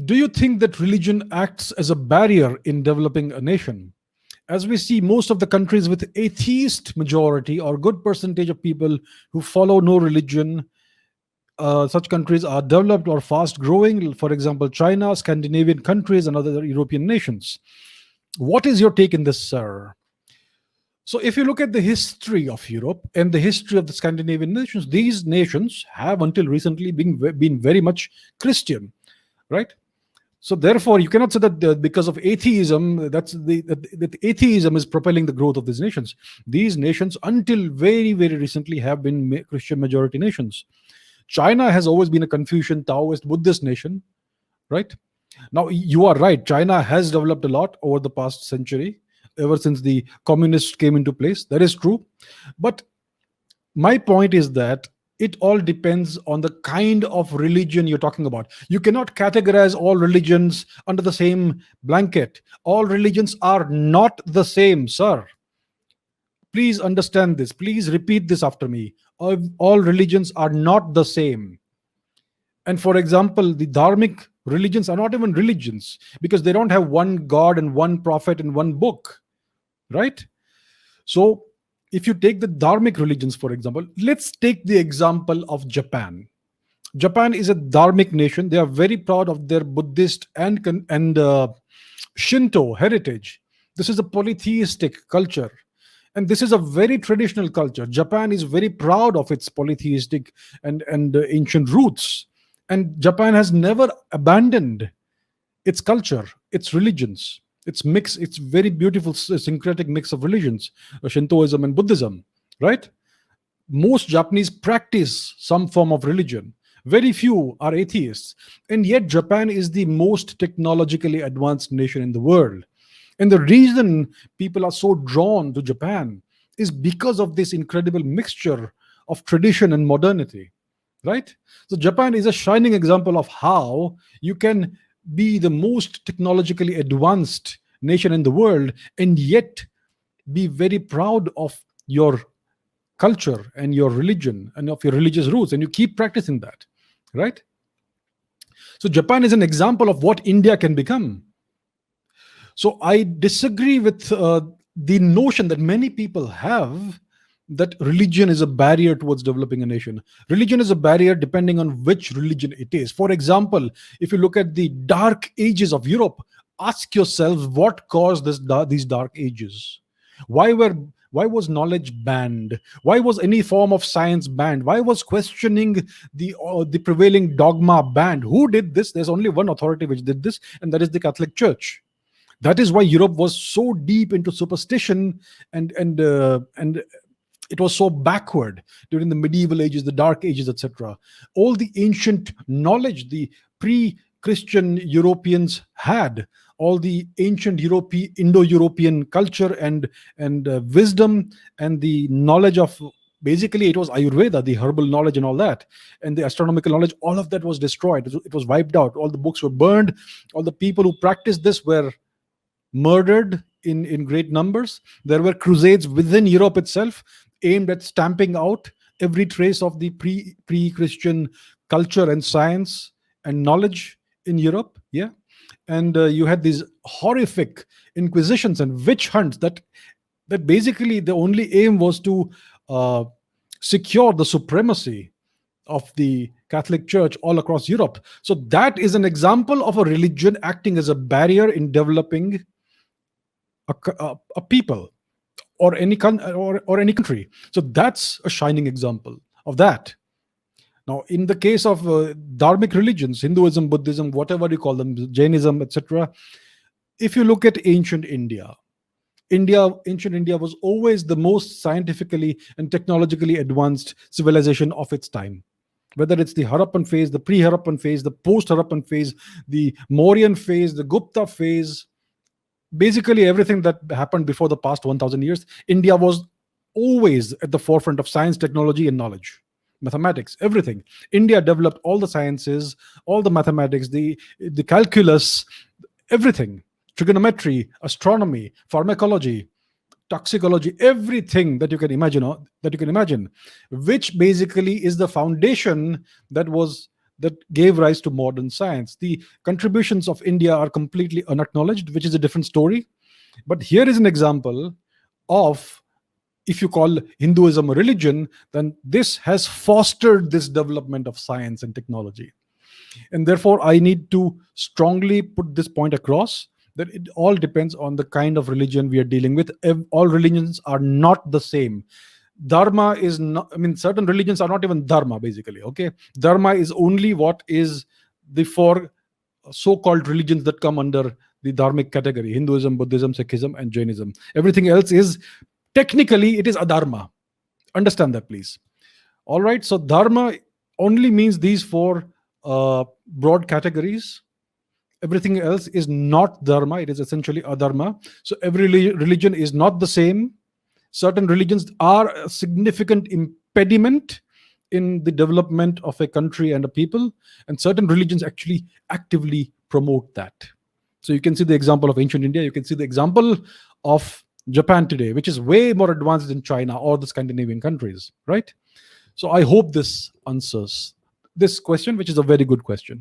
Do you think that religion acts as a barrier in developing a nation? As we see, most of the countries with atheist majority or good percentage of people who follow no religion, such countries are developed or fast growing. For example, China, Scandinavian countries, and other European nations. What is your take in this, sir? So, if you look at the history of Europe and the history of the Scandinavian nations, these nations have until recently been very much Christian, right? So therefore, you cannot say that because of atheism, that atheism is propelling the growth of these nations. These nations, until very very recently, have been Christian majority nations. China has always been a Confucian, Taoist, Buddhist nation, right? Now you are right. China has developed a lot over the past century, ever since the communists came into place. That is true, but my point is that it all depends on the kind of religion you're talking about. You cannot categorize all religions under the same blanket. All religions are not the same, sir. Please understand this. Please repeat this after me. All religions are not the same. And for example, the dharmic religions are not even religions because they don't have one God and one prophet and one book, right? So, if you take the dharmic religions, for example, let's take the example of Japan. Japan is a dharmic nation. They are very proud of their Buddhist and Shinto heritage. This is a polytheistic culture, and this is a very traditional culture. Japan is very proud of its polytheistic and ancient roots, and Japan has never abandoned its culture, its religions, its mix, its very beautiful syncretic mix of religions, Shintoism and Buddhism, right? Most Japanese practice some form of religion. Very few are atheists. And yet, Japan is the most technologically advanced nation in the world. And the reason people are so drawn to Japan is because of this incredible mixture of tradition and modernity, right? So, Japan is a shining example of how you can be the most technologically advanced nation in the world and yet be very proud of your culture and your religion and of your religious roots, and you keep practicing that, right? So Japan is an example of what India can become. So I disagree with the notion that many people have that religion is a barrier towards developing a nation. Religion is a barrier depending on which religion it is. For example, if you look at the dark ages of Europe, ask yourselves what caused these dark ages. Why was knowledge banned? Why was any form of science banned? Why was questioning the prevailing dogma banned? Who did this? There's only one authority which did this, and that is the Catholic Church. That is why Europe was so deep into superstition and it was so backward during the medieval ages, the dark ages, etc. All the ancient knowledge the pre-Christian Europeans had, all the ancient Indo-European culture and wisdom and the knowledge of, basically it was Ayurveda, the herbal knowledge and all that, and the astronomical knowledge, all of that was destroyed. It was wiped out. All the books were burned. All the people who practiced this were murdered in great numbers. There were crusades within Europe itself aimed at stamping out every trace of the pre-Christian culture and science and knowledge in Europe. Yeah. And you had these horrific inquisitions and witch hunts that basically the only aim was to secure the supremacy of the Catholic Church all across Europe. So that is an example of a religion acting as a barrier in developing a people or any any country. So that's a shining example of that. Now, in the case of dharmic religions, Hinduism, Buddhism, whatever you call them, Jainism, etc., if you look at ancient ancient India was always the most scientifically and technologically advanced civilization of its time. Whether it's the Harappan phase, the pre-Harappan phase, the post-Harappan phase, the Mauryan phase, the Gupta phase, basically everything that happened before the past 1000 years, India was always at the forefront of science, technology, and knowledge. Mathematics, everything. India developed all the sciences, all the mathematics, the calculus, everything. Trigonometry, astronomy, pharmacology, toxicology, everything that you can imagine, which basically is the foundation that was that gave rise to modern science. The contributions of India are completely unacknowledged, which is a different story. But here is an example of, if you call Hinduism a religion, then this has fostered this development of science and technology. And therefore, I need to strongly put this point across, that it all depends on the kind of religion we are dealing with. All religions are not the same. Dharma is not, I mean, certain religions are not even dharma, basically. Okay. Dharma is only what is the four so-called religions that come under the dharmic category: Hinduism, Buddhism, Sikhism, and Jainism. Everything else is, technically, it is adharma. Understand that, please. All right. So dharma only means these four broad categories. Everything else is not dharma. It is essentially adharma. So every religion is not the same. Certain religions are a significant impediment in the development of a country and a people, and certain religions actually actively promote that. So you can see the example of ancient India, you can see the example of Japan today, which is way more advanced than China or the Scandinavian countries, right? So I hope this answers this question, which is a very good question.